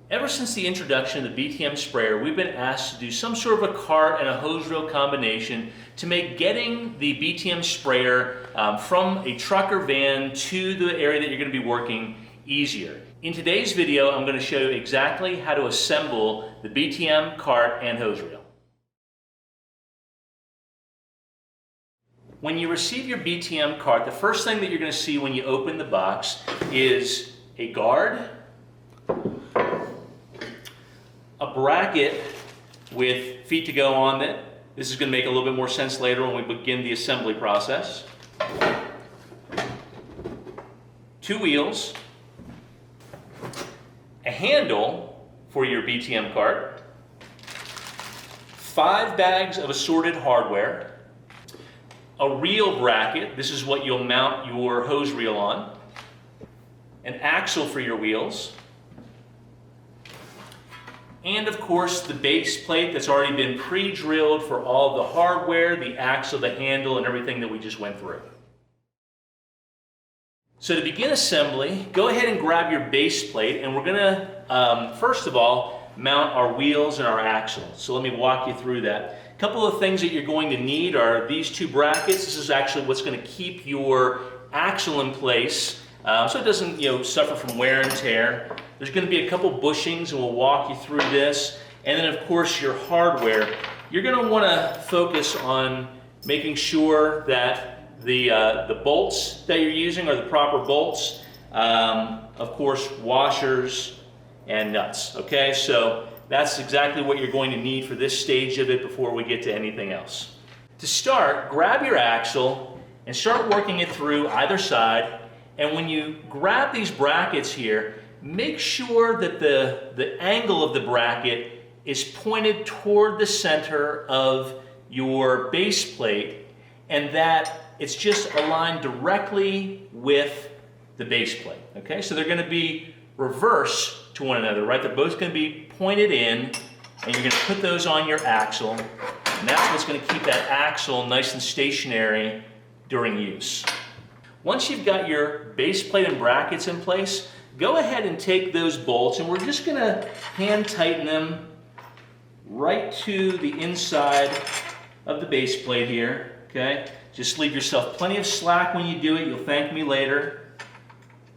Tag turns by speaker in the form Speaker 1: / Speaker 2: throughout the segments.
Speaker 1: Ever since the introduction of the BTM sprayer, we've been asked to do some sort of a cart and a hose reel combination to make getting the BTM sprayer from a truck or van to the area that you're going to be working easier. In today's video, I'm going to show you exactly how to assemble the BTM cart and hose reel. When you receive your BTM cart, the first thing that you're going to see when you open the box is a guard, a bracket with feet to go on it. This is going to make a little bit more sense later when we begin the assembly process. 2 wheels, a handle for your BTM cart, 5 bags of assorted hardware, a reel bracket, this is what you'll mount your hose reel on, an axle for your wheels, and of course the base plate that's already been pre-drilled for all the hardware, the axle, the handle, and everything that we just went through. So to begin assembly, go ahead and grab your base plate, and we're going to, first of all, mount our wheels and our axle. So let me walk you through that. A couple of things that you're going to need are these 2 brackets. This is actually what's going to keep your axle in place so it doesn't suffer from wear and tear. There's going to be a couple bushings, and we'll walk you through this. And then of course your hardware. You're going to want to focus on making sure that the bolts that you're using are the proper bolts. Of course, washers and nuts. Okay, so that's exactly what you're going to need for this stage of it before we get to anything else. To start, grab your axle and start working it through either side. And when you grab these brackets here, make sure that the angle of the bracket is pointed toward the center of your base plate, and that it's just aligned directly with the base plate. Okay, so they're going to be reverse to one another, right? They're both going to be pointed in, and you're going to put those on your axle, and that's what's going to keep that axle nice and stationary during use. Once you've got your base plate and brackets in place, go ahead and take those bolts, and we're just going to hand tighten them right to the inside of the base plate here. Okay, just leave yourself plenty of slack when you do it. You'll thank me later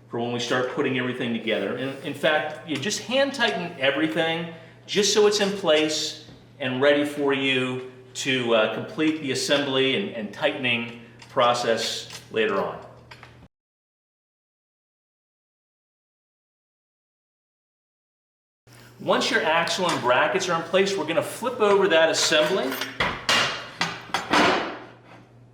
Speaker 1: for when we start putting everything together. And in fact, you just hand tighten everything just so it's in place and ready for you to complete the assembly and tightening process later on. Once your axle and brackets are in place, we're going to flip over that assembly.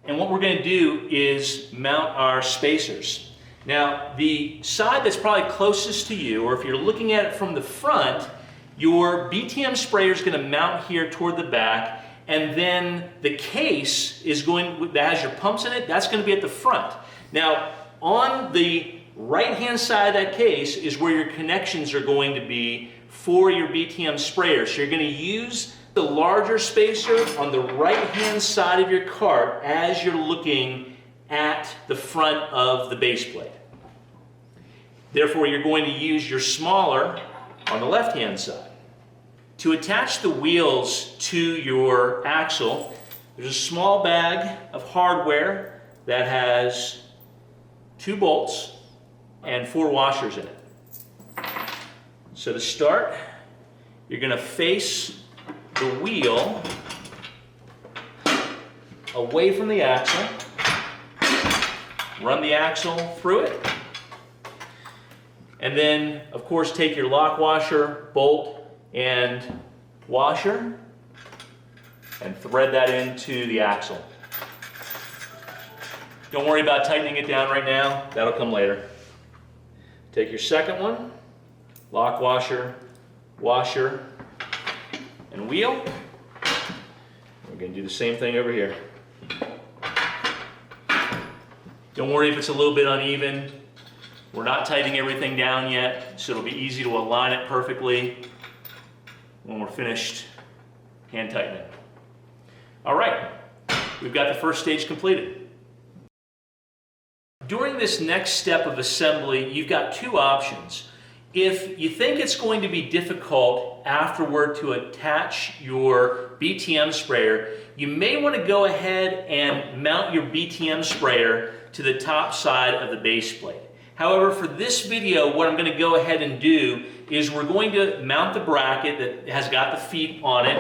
Speaker 1: And what we're going to do is mount our spacers. Now, the side that's probably closest to you, or if you're looking at it from the front, your BTM sprayer is going to mount here toward the back, and then the case is that has your pumps in it, that's going to be at the front. Now, on the right-hand side of that case is where your connections are going to be for your BTM sprayer. So you're going to use the larger spacer on the right-hand side of your cart as you're looking at the front of the base plate. Therefore, you're going to use your smaller on the left-hand side. To attach the wheels to your axle, there's a small bag of hardware that has 2 bolts and 4 washers in it. So to start, you're going to face the wheel away from the axle, run the axle through it, and then of course take your lock washer, bolt, and washer and thread that into the axle. Don't worry about tightening it down right now, that'll come later. Take your second one, lock washer, washer, and wheel. We're going to do the same thing over here. Don't worry if it's a little bit uneven. We're not tightening everything down yet, so it'll be easy to align it perfectly when we're finished hand tightening. All right, we've got the first stage completed. During this next step of assembly, you've got 2 options. If you think it's going to be difficult afterward to attach your BTM sprayer, you may want to go ahead and mount your BTM sprayer to the top side of the base plate. However, for this video, what I'm going to go ahead and do is we're going to mount the bracket that has got the feet on it.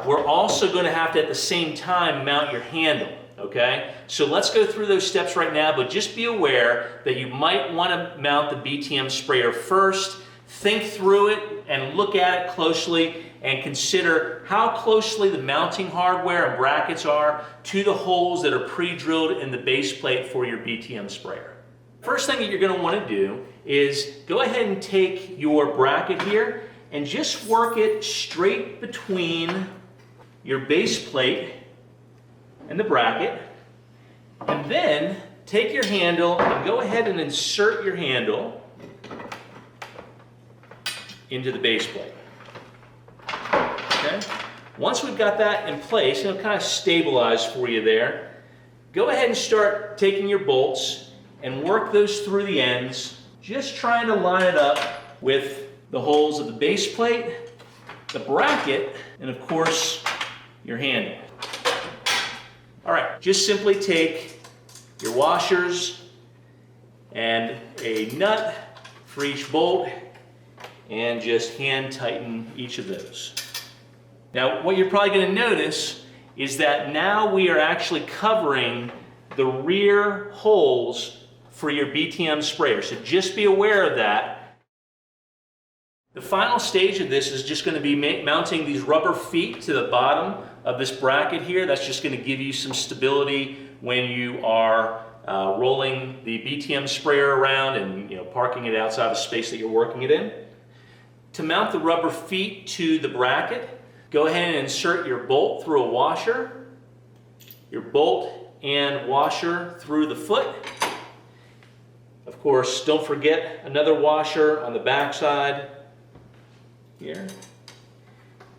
Speaker 1: We're also going to have to, at the same time, mount your handle. Okay, so let's go through those steps right now, but just be aware that you might want to mount the BTM sprayer first. Think through it and look at it closely and consider how closely the mounting hardware and brackets are to the holes that are pre-drilled in the base plate for your BTM sprayer. First thing that you're going to want to do is go ahead and take your bracket here and just work it straight between your base plate and the bracket, and then take your handle and go ahead and insert your handle into the base plate. Okay? Once we've got that in place, it'll kind of stabilize for you there. Go ahead and start taking your bolts and work those through the ends, just trying to line it up with the holes of the base plate, the bracket, and of course, your handle. All right, just simply take your washers and a nut for each bolt and just hand tighten each of those. Now, what you're probably going to notice is that now we are actually covering the rear holes for your BTM sprayer, so just be aware of that. The final stage of this is just going to be mounting these rubber feet to the bottom of this bracket here. That's just going to give you some stability when you are rolling the BTM sprayer around and parking it outside the space that you're working it in. To mount the rubber feet to the bracket, go ahead and insert your bolt through a washer, your bolt and washer through the foot. Of course, don't forget another washer on the back side here.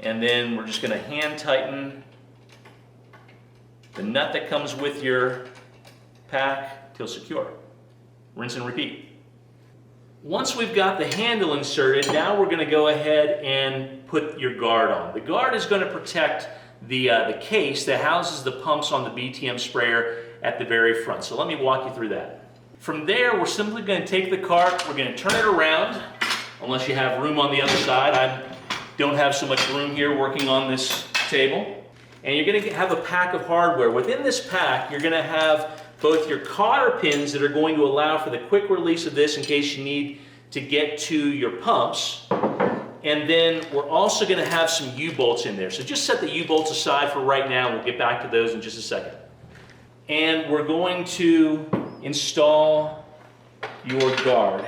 Speaker 1: And then we're just going to hand tighten the nut that comes with your pack till secure. Rinse and repeat. Once we've got the handle inserted, now we're going to go ahead and put your guard on. The guard is going to protect the case that houses the pumps on the BTM sprayer at the very front. So let me walk you through that. From there, we're simply going to take the cart, we're going to turn it around, unless you have room on the other side. I don't have so much room here working on this table. And you're going to have a pack of hardware. Within this pack, you're going to have both your cotter pins that are going to allow for the quick release of this in case you need to get to your pumps. And then we're also going to have some U-bolts in there. So just set the U-bolts aside for right now, and we'll get back to those in just a second. And we're going to install your guard.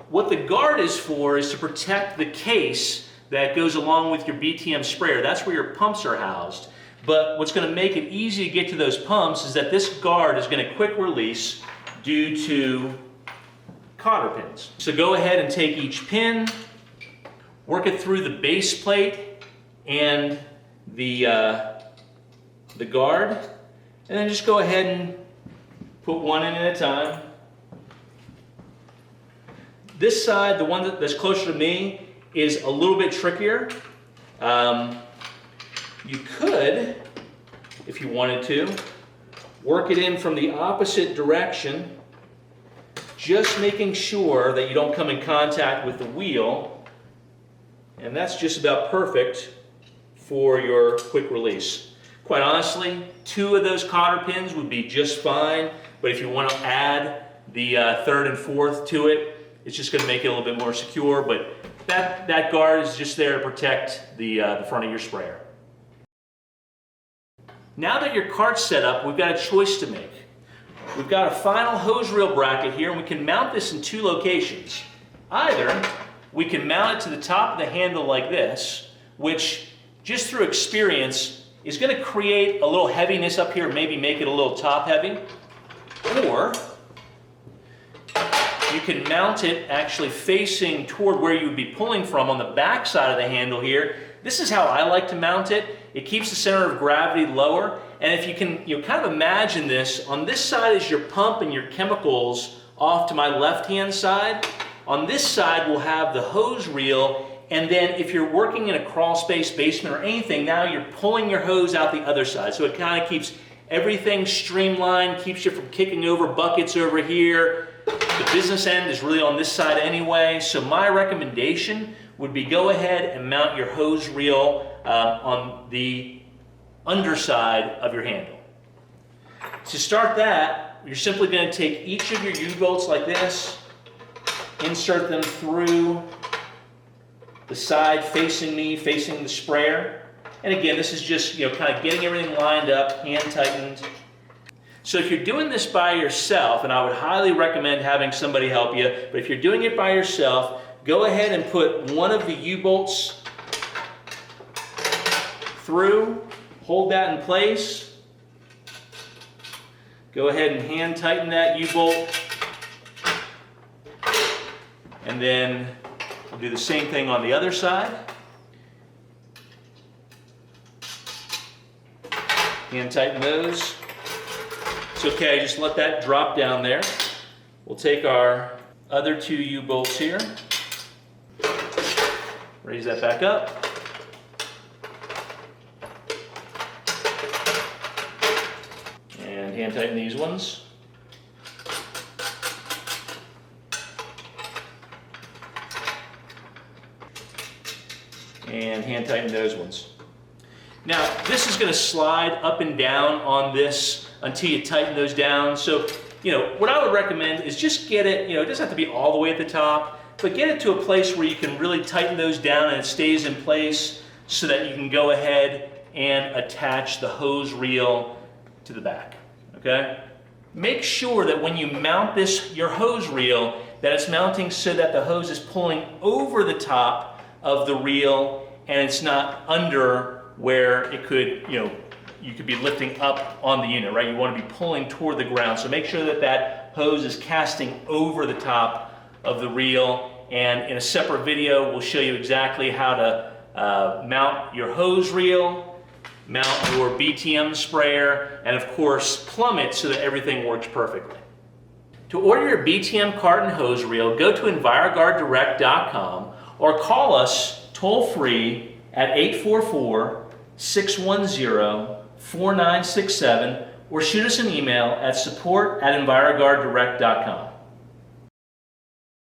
Speaker 1: What the guard is for is to protect the case that goes along with your BTM sprayer. That's where your pumps are housed. But what's going to make it easy to get to those pumps is that this guard is going to quick release due to cotter pins. So go ahead and take each pin, work it through the base plate and the guard, and then just go ahead and put one in at a time. This side, the one that's closer to me, is a little bit trickier. You could, if you wanted to, work it in from the opposite direction, just making sure that you don't come in contact with the wheel, and that's just about perfect for your quick release. Quite honestly, 2 of those cotter pins would be just fine, but if you want to add the 3rd and 4th to it, it's just going to make it a little bit more secure, but that guard is just there to protect the front of your sprayer. Now that your cart's set up, we've got a choice to make. We've got a final hose reel bracket here, and we can mount this in 2 locations. Either we can mount it to the top of the handle like this, which just through experience is going to create a little heaviness up here, maybe make it a little top heavy. Or you can mount it actually facing toward where you would be pulling from on the back side of the handle here. This is how I like to mount it. It keeps the center of gravity lower, and if you can kind of imagine this, on this side is your pump and your chemicals off to my left-hand side. On this side, we'll have the hose reel, and then if you're working in a crawl space, basement, or anything, now you're pulling your hose out the other side. So it kind of keeps everything streamlined, keeps you from kicking over buckets over here. The business end is really on this side anyway, so my recommendation would be go ahead and mount your hose reel on the underside of your handle. To start that, you're simply going to take each of your U-bolts like this, insert them through the side facing me, facing the sprayer. And again, this is just, kind of getting everything lined up, hand tightened. So if you're doing this by yourself, and I would highly recommend having somebody help you, but if you're doing it by yourself, go ahead and put one of the U-bolts through, hold that in place. Go ahead and hand tighten that U-bolt. And then we'll do the same thing on the other side. Hand tighten those. It's okay, just let that drop down there. We'll take our other two U-bolts here. Raise that back up. And hand tighten these ones. And hand tighten those ones. Now, this is going to slide up and down on this until you tighten those down. So, what I would recommend is just get it, it doesn't have to be all the way at the top, but get it to a place where you can really tighten those down and it stays in place so that you can go ahead and attach the hose reel to the back, okay? Make sure that when you mount your hose reel, that it's mounting so that the hose is pulling over the top of the reel and it's not under where it could, you could be lifting up on the unit, right? You want to be pulling toward the ground. So make sure that that hose is casting over the top of the reel. And in a separate video, we'll show you exactly how to mount your hose reel, mount your BTM sprayer, and of course, plumb it so that everything works perfectly. To order your BTM carton hose reel, go to Enviroguarddirect.com or call us toll-free at 844-610-4967 or shoot us an email at support@enviroguarddirect.com.